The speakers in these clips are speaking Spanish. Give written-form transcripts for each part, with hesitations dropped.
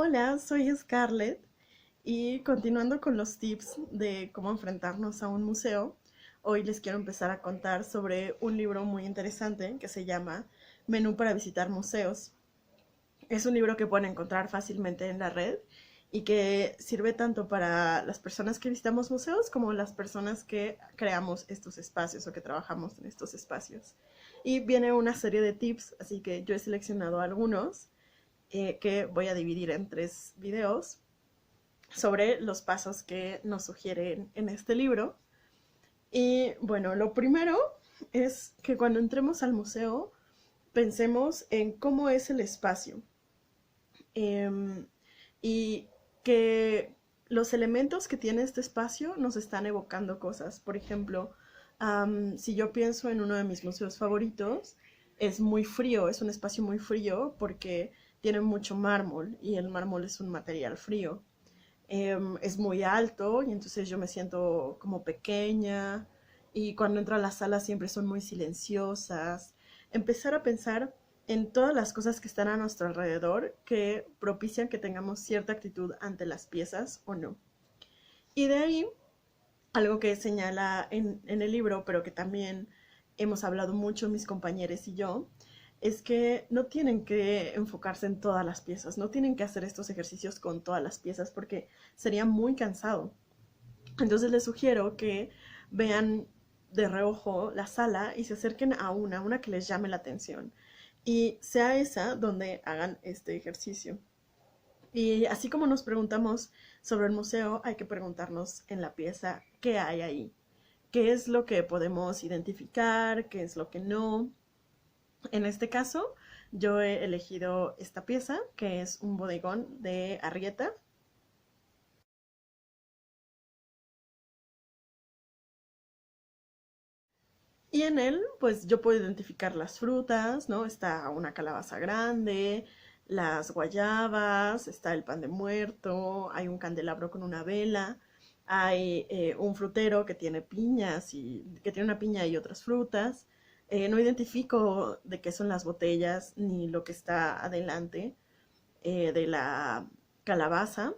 Hola, soy Scarlett y continuando con los tips de cómo enfrentarnos a un museo, hoy les quiero empezar a contar sobre un libro muy interesante que se llama Menú para visitar museos. Es un libro que pueden encontrar fácilmente en la red y que sirve tanto para las personas que visitamos museos como las personas que creamos estos espacios o que trabajamos en estos espacios. Y viene una serie de tips, así que yo he seleccionado algunos que voy a dividir en 3 videos sobre los pasos que nos sugieren en este libro. Y bueno, lo primero es que cuando entremos al museo pensemos en cómo es el espacio eh, y que los elementos que tiene este espacio nos están evocando cosas. Por ejemplo, si yo pienso en uno de mis museos favoritos, es muy frío, es un espacio muy frío porque tiene mucho mármol y el mármol es un material frío. Es muy alto y entonces yo me siento como pequeña y cuando entro a la sala siempre son muy silenciosas. Empezar a pensar en todas las cosas que están a nuestro alrededor que propician que tengamos cierta actitud ante las piezas o no. Y de ahí, algo que señala en el libro, pero que también hemos hablado mucho mis compañeros y yo, es que no tienen que enfocarse en todas las piezas, no tienen que hacer estos ejercicios con todas las piezas porque sería muy cansado. Entonces les sugiero que vean de reojo la sala y se acerquen a una que les llame la atención. Y sea esa donde hagan este ejercicio. Y así como nos preguntamos sobre el museo, hay que preguntarnos en la pieza qué hay ahí, qué es lo que podemos identificar, qué es lo que no. En este caso, yo he elegido esta pieza, que es un bodegón de Arrieta. Y en él, pues yo puedo identificar las frutas, ¿no? Está una calabaza grande, las guayabas, está el pan de muerto, hay un candelabro con una vela, hay un frutero que tiene piñas y que tiene una piña y otras frutas. No identifico de qué son las botellas ni lo que está adelante de la calabaza.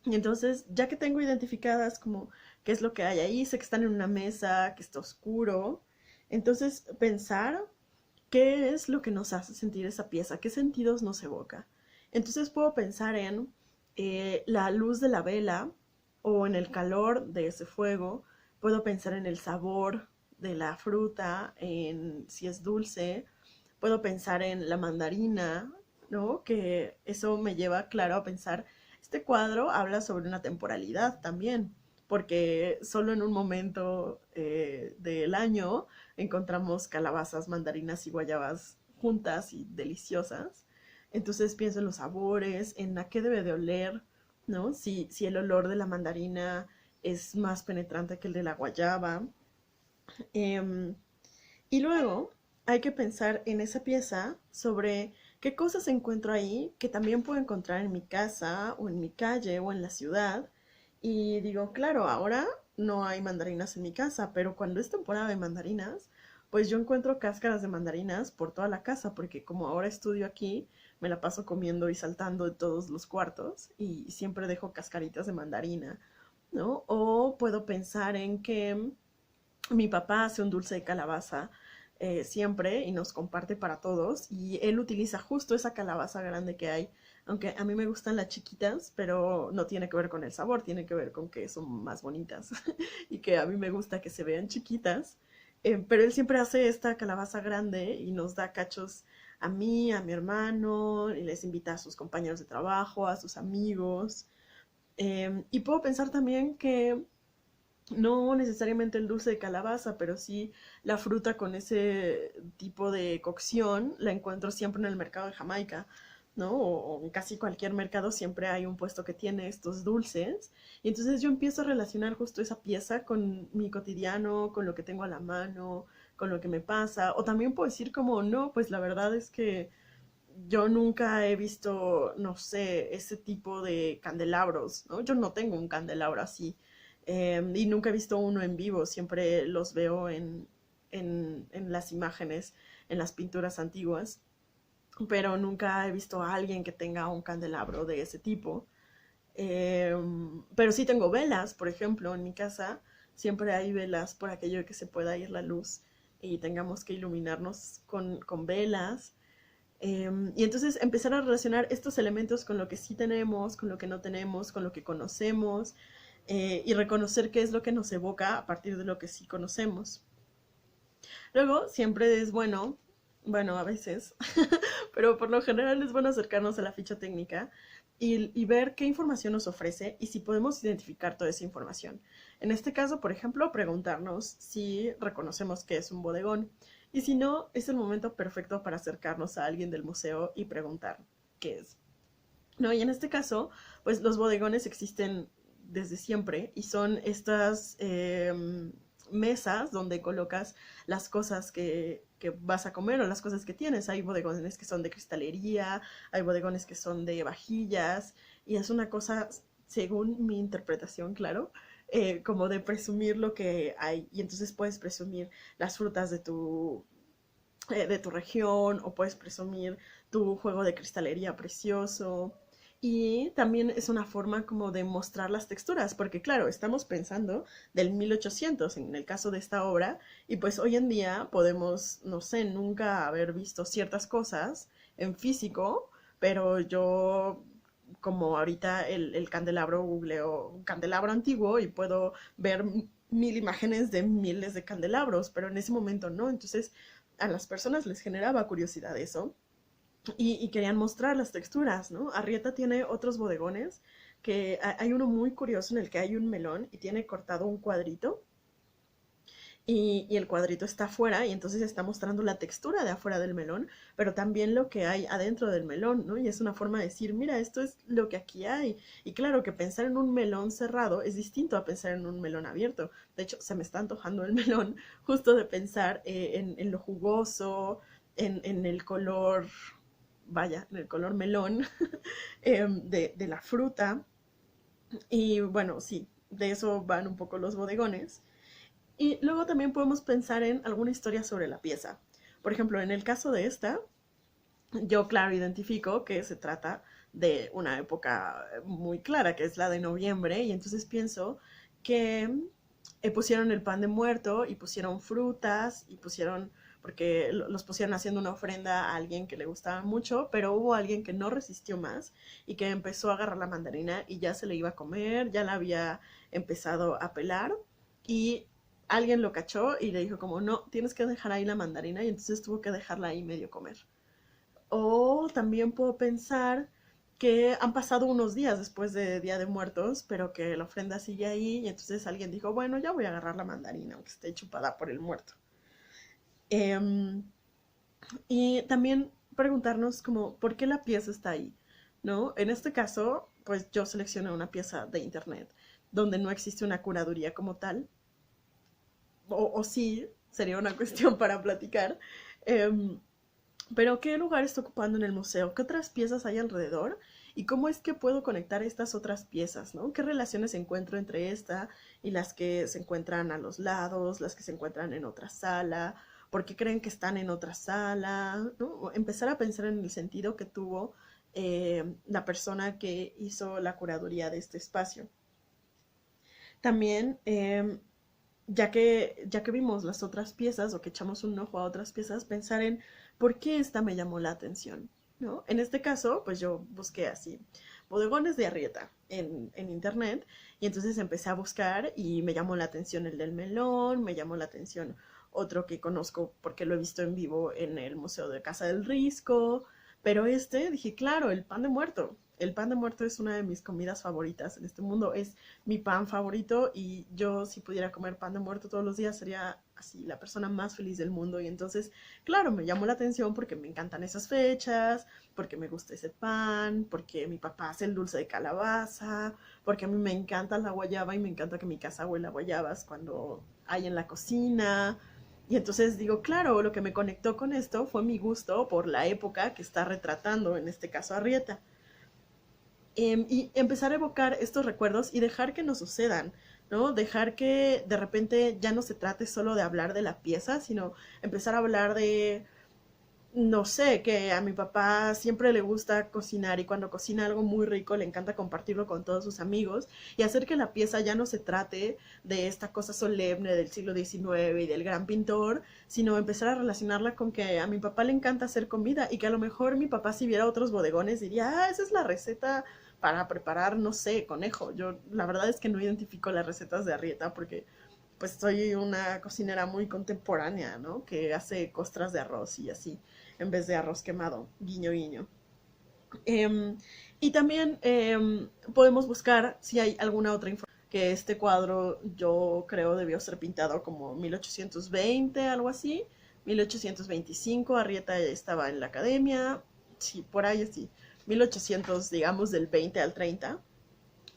Y entonces, ya que tengo identificadas como qué es lo que hay ahí, sé que están en una mesa, que está oscuro, entonces pensar qué es lo que nos hace sentir esa pieza, qué sentidos nos evoca. Entonces puedo pensar en la luz de la vela o en el calor de ese fuego, puedo pensar en el sabor de la fruta, en si es dulce, puedo pensar en la mandarina, ¿no? Que eso me lleva, claro, a pensar, este cuadro habla sobre una temporalidad también, porque solo en un momento del año encontramos calabazas, mandarinas y guayabas juntas y deliciosas. Entonces pienso en los sabores, en a qué debe de oler, ¿no? Si el olor de la mandarina es más penetrante que el de la guayaba. Em, y luego hay que pensar en esa pieza sobre qué cosas encuentro ahí que también puedo encontrar en mi casa o en mi calle o en la ciudad. Y digo, claro, ahora no hay mandarinas en mi casa, pero cuando es temporada de mandarinas, pues yo encuentro cáscaras de mandarinas por toda la casa, porque como ahora estudio aquí, me la paso comiendo y saltando de todos los cuartos y siempre dejo cascaritas de mandarina, ¿no? O puedo pensar en que mi papá hace un dulce de calabaza siempre y nos comparte para todos y él utiliza justo esa calabaza grande que hay, aunque a mí me gustan las chiquitas, pero no tiene que ver con el sabor, tiene que ver con que son más bonitas y que a mí me gusta que se vean chiquitas, pero él siempre hace esta calabaza grande y nos da cachos a mí, a mi hermano, y les invita a sus compañeros de trabajo, a sus amigos. Y puedo pensar también que no necesariamente el dulce de calabaza, pero sí la fruta con ese tipo de cocción la encuentro siempre en el mercado de Jamaica, ¿no? O en casi cualquier mercado siempre hay un puesto que tiene estos dulces. Y entonces yo empiezo a relacionar justo esa pieza con mi cotidiano, con lo que tengo a la mano, con lo que me pasa. O también puedo decir como, no, pues la verdad es que yo nunca he visto, no sé, ese tipo de candelabros, ¿no? Yo no tengo un candelabro así. Y nunca he visto uno en vivo, siempre los veo en las imágenes, en las pinturas antiguas. pero nunca he visto a alguien que tenga un candelabro de ese tipo. Pero sí tengo velas, por ejemplo, en mi casa siempre hay velas por aquello de que se pueda ir la luz y tengamos que iluminarnos con velas. Y entonces empezar a relacionar estos elementos con lo que sí tenemos, con lo que no tenemos, con lo que conocemos, y reconocer qué es lo que nos evoca a partir de lo que sí conocemos. Luego, siempre es bueno, a veces, pero por lo general es bueno acercarnos a la ficha técnica y ver qué información nos ofrece y si podemos identificar toda esa información. En este caso, por ejemplo, preguntarnos si reconocemos que es un bodegón y si no, es el momento perfecto para acercarnos a alguien del museo y preguntar qué es. No, y en este caso, pues los bodegones existen desde siempre y son estas mesas donde colocas las cosas que vas a comer o las cosas que tienes. Hay bodegones que son de cristalería, hay bodegones que son de vajillas y es una cosa, según mi interpretación, claro, como de presumir lo que hay y entonces puedes presumir las frutas de tu región o puedes presumir tu juego de cristalería precioso. Y también es una forma como de mostrar las texturas, porque claro, estamos pensando del 1800 en el caso de esta obra, y pues hoy en día podemos, no sé, nunca haber visto ciertas cosas en físico, pero yo como ahorita el candelabro, googleo candelabro antiguo y puedo ver mil imágenes de miles de candelabros, pero en ese momento no, entonces a las personas les generaba curiosidad eso y querían mostrar las texturas, ¿no? Arrieta tiene otros bodegones que hay uno muy curioso en el que hay un melón y tiene cortado un cuadrito y el cuadrito está afuera y entonces está mostrando la textura de afuera del melón, pero también lo que hay adentro del melón, ¿no? Y es una forma de decir, mira, esto es lo que aquí hay. Y claro que pensar en un melón cerrado es distinto a pensar en un melón abierto. De hecho, se me está antojando el melón justo de pensar en lo jugoso, en el color, vaya, en el color melón de la fruta. Y bueno, sí, de eso van un poco los bodegones. Y luego también podemos pensar en alguna historia sobre la pieza. Por ejemplo, en el caso de esta, yo claro identifico que se trata de una época muy clara, que es la de noviembre, y entonces pienso que pusieron el pan de muerto y pusieron frutas y pusieron, porque los pusieron haciendo una ofrenda a alguien que le gustaba mucho, pero hubo alguien que no resistió más y que empezó a agarrar la mandarina y ya se le iba a comer, ya la había empezado a pelar y alguien lo cachó y le dijo como, no, tienes que dejar ahí la mandarina y entonces tuvo que dejarla ahí medio comer. O también puedo pensar que han pasado unos días después de Día de Muertos, pero que la ofrenda sigue ahí y entonces alguien dijo, bueno, ya voy a agarrar la mandarina, aunque esté chupada por el muerto. Em, y también preguntarnos como, ¿por qué la pieza está ahí? ¿No? En este caso, pues yo seleccioné una pieza de internet donde no existe una curaduría como tal, o sí, sería una cuestión para platicar. Em, pero ¿qué lugar está ocupando en el museo? ¿Qué otras piezas hay alrededor? ¿Y cómo es que puedo conectar estas otras piezas, ¿no? ¿Qué relaciones encuentro entre esta y las que se encuentran a los lados, las que se encuentran en otra sala? ¿Por qué creen que están en otra sala? ¿No? Empezar a pensar en el sentido que tuvo la persona que hizo la curaduría de este espacio. También ya que vimos las otras piezas o que echamos un ojo a otras piezas, pensar en por qué esta me llamó la atención, ¿no? En este caso, pues yo busqué así, bodegones de Arrieta en internet y entonces empecé a buscar y me llamó la atención el del melón, me llamó la atención otro que conozco porque lo he visto en vivo en el Museo de Casa del Risco, pero dije, claro, el pan de muerto. El pan de muerto es una de mis comidas favoritas en este mundo, es mi pan favorito y yo si pudiera comer pan de muerto todos los días sería así la persona más feliz del mundo y entonces, claro, me llamó la atención porque me encantan esas fechas, porque me gusta ese pan, porque mi papá hace el dulce de calabaza, porque a mí me encanta la guayaba y me encanta que mi casa huela a guayabas cuando hay en la cocina. Y entonces digo, claro, lo que me conectó con esto fue mi gusto por la época que está retratando, en este caso Arrieta. Y empezar a evocar estos recuerdos y dejar que nos sucedan, ¿no? Dejar que de repente ya no se trate solo de hablar de la pieza, sino empezar a hablar de no sé, que a mi papá siempre le gusta cocinar y cuando cocina algo muy rico le encanta compartirlo con todos sus amigos y hacer que la pieza ya no se trate de esta cosa solemne del siglo XIX y del gran pintor, sino empezar a relacionarla con que a mi papá le encanta hacer comida y que a lo mejor mi papá si viera otros bodegones diría, esa es la receta para preparar, no sé, conejo. Yo la verdad es que no identifico las recetas de Arrieta porque pues soy una cocinera muy contemporánea, ¿no? Que hace costras de arroz y así, en vez de arroz quemado, guiño, guiño. Eh, y también podemos buscar si hay alguna otra información. Que este cuadro yo creo debió ser pintado como 1820, algo así. 1825, Arrieta estaba en la academia. Sí, por ahí sí. 1800, digamos, del 20 al 30.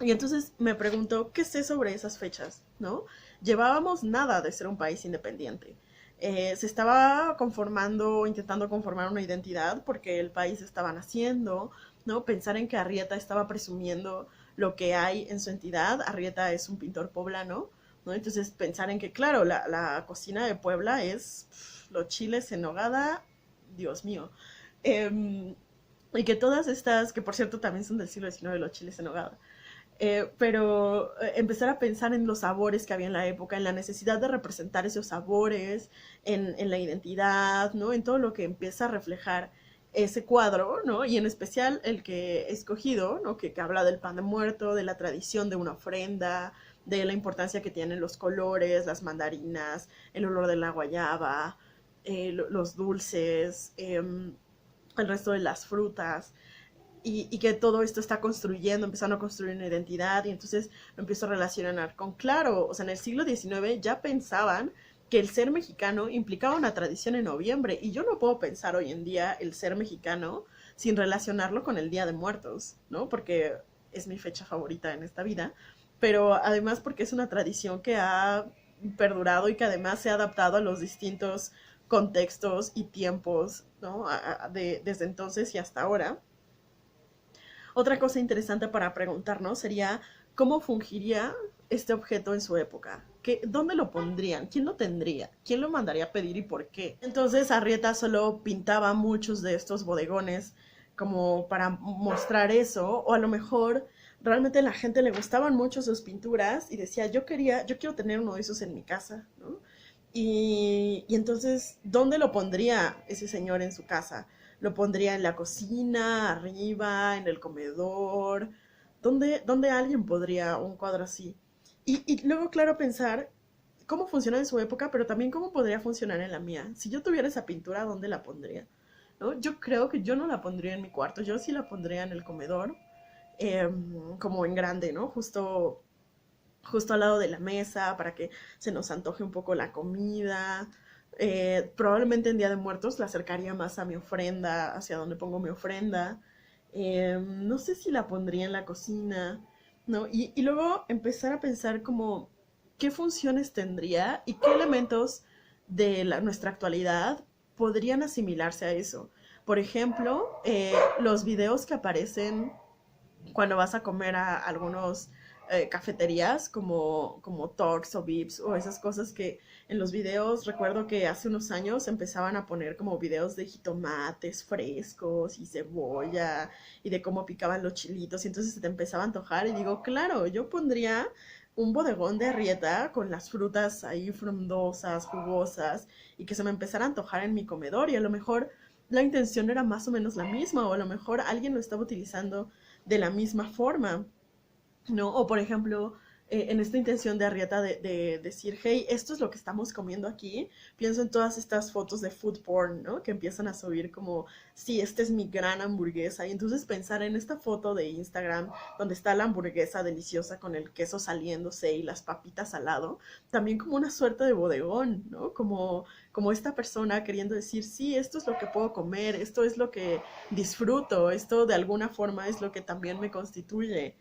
Y entonces me pregunto, ¿qué sé sobre esas fechas? ¿No? Llevábamos nada de ser un país independiente. Se estaba conformando, intentando conformar una identidad porque el país estaba naciendo, ¿no? Pensar en que Arrieta estaba presumiendo lo que hay en su entidad. Arrieta es un pintor poblano, ¿no? Entonces pensar en que, claro, la cocina de Puebla es los chiles en nogada, Dios mío. Eh, y que todas estas, que por cierto también son del siglo XIX, los chiles en nogada, pero empezar a pensar en los sabores que había en la época, en la necesidad de representar esos sabores, en la identidad, ¿no? En todo lo que empieza a reflejar ese cuadro, ¿no? Y en especial el que he escogido, ¿no? Que habla del pan de muerto, de la tradición de una ofrenda, de la importancia que tienen los colores, las mandarinas, el olor de la guayaba, los dulces, el resto de las frutas y que todo esto está construyendo, empezando a construir una identidad y entonces lo empiezo a relacionar con, claro, o sea, en el siglo XIX ya pensaban que el ser mexicano implicaba una tradición en noviembre y yo no puedo pensar hoy en día el ser mexicano sin relacionarlo con el Día de Muertos, ¿no? Porque es mi fecha favorita en esta vida, pero además porque es una tradición que ha perdurado y que además se ha adaptado a los distintos contextos y tiempos, ¿no? Desde entonces y hasta ahora. Otra cosa interesante para preguntarnos sería cómo fungiría este objeto en su época. ¿Dónde lo pondrían? ¿Quién lo tendría? ¿Quién lo mandaría a pedir y por qué? Entonces Arrieta solo pintaba muchos de estos bodegones como para mostrar eso, o a lo mejor realmente a la gente le gustaban mucho sus pinturas y decía, yo quiero tener uno de esos en mi casa, ¿no? Y entonces, ¿dónde lo pondría ese señor en su casa? ¿Lo pondría en la cocina, arriba, en el comedor? ¿Dónde alguien podría un cuadro así? Y luego, claro, pensar cómo funciona en su época, pero también cómo podría funcionar en la mía. Si yo tuviera esa pintura, ¿dónde la pondría? ¿No? Yo creo que yo no la pondría en mi cuarto, yo sí la pondría en el comedor, como en grande, ¿no? Justo al lado de la mesa para que se nos antoje un poco la comida. Probablemente en Día de Muertos la acercaría más a mi ofrenda, hacia donde pongo mi ofrenda. No sé si la pondría en la cocina, ¿no? Y luego empezar a pensar como qué funciones tendría y qué elementos de nuestra actualidad podrían asimilarse a eso. Por ejemplo, los videos que aparecen cuando vas a comer a algunos cafeterías como Torx o Vips o esas cosas que en los videos recuerdo que hace unos años empezaban a poner como videos de jitomates frescos y cebolla y de cómo picaban los chilitos y entonces se te empezaba a antojar y digo, claro, yo pondría un bodegón de Arrieta con las frutas ahí frondosas, jugosas y que se me empezara a antojar en mi comedor y a lo mejor la intención era más o menos la misma o a lo mejor alguien lo estaba utilizando de la misma forma, ¿no? O por ejemplo, en esta intención de Arrieta de decir, hey, esto es lo que estamos comiendo aquí, pienso en todas estas fotos de food porn, ¿no? Que empiezan a subir como, sí, esta es mi gran hamburguesa. Y entonces pensar en esta foto de Instagram donde está la hamburguesa deliciosa con el queso saliéndose y las papitas al lado, también como una suerte de bodegón, ¿no? Como esta persona queriendo decir, sí, esto es lo que puedo comer, esto es lo que disfruto, esto de alguna forma es lo que también me constituye.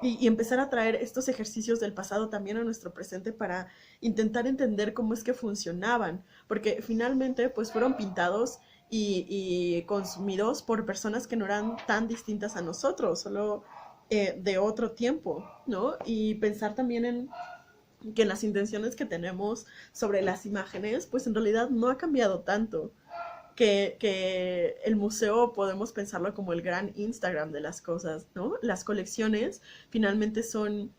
Y empezar a traer estos ejercicios del pasado también a nuestro presente para intentar entender cómo es que funcionaban, porque finalmente pues fueron pintados y consumidos por personas que no eran tan distintas a nosotros, solo de otro tiempo, ¿no? Y pensar también en que las intenciones que tenemos sobre las imágenes, pues en realidad no ha cambiado tanto. que el museo podemos pensarlo como el gran Instagram de las cosas, ¿no? Las colecciones finalmente son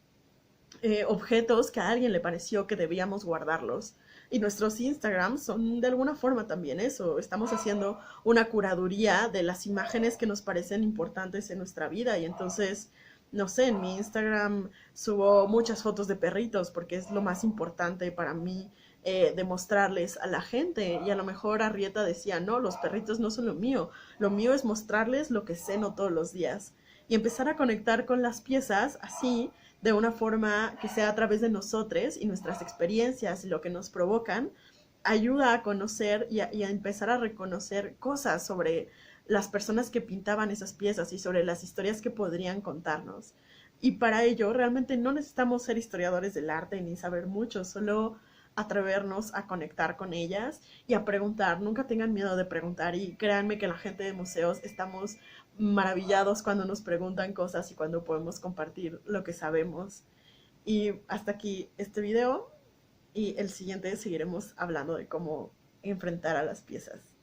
objetos que a alguien le pareció que debíamos guardarlos. Y nuestros Instagrams son de alguna forma también eso. Estamos haciendo una curaduría de las imágenes que nos parecen importantes en nuestra vida. Y entonces, no sé, en mi Instagram subo muchas fotos de perritos porque es lo más importante para mí demostrarles a la gente. Y a lo mejor Arrieta decía, no, los perritos no son lo mío es mostrarles lo que ceno todos los días. Y empezar a conectar con las piezas así, de una forma que sea a través de nosotros y nuestras experiencias y lo que nos provocan, ayuda a conocer y a empezar a reconocer cosas sobre las personas que pintaban esas piezas y sobre las historias que podrían contarnos. Y para ello realmente no necesitamos ser historiadores del arte ni saber mucho, solo atrevernos a conectar con ellas y a preguntar. Nunca tengan miedo de preguntar y créanme que la gente de museos estamos maravillados cuando nos preguntan cosas y cuando podemos compartir lo que sabemos. Y hasta aquí este video y el siguiente seguiremos hablando de cómo enfrentar a las piezas.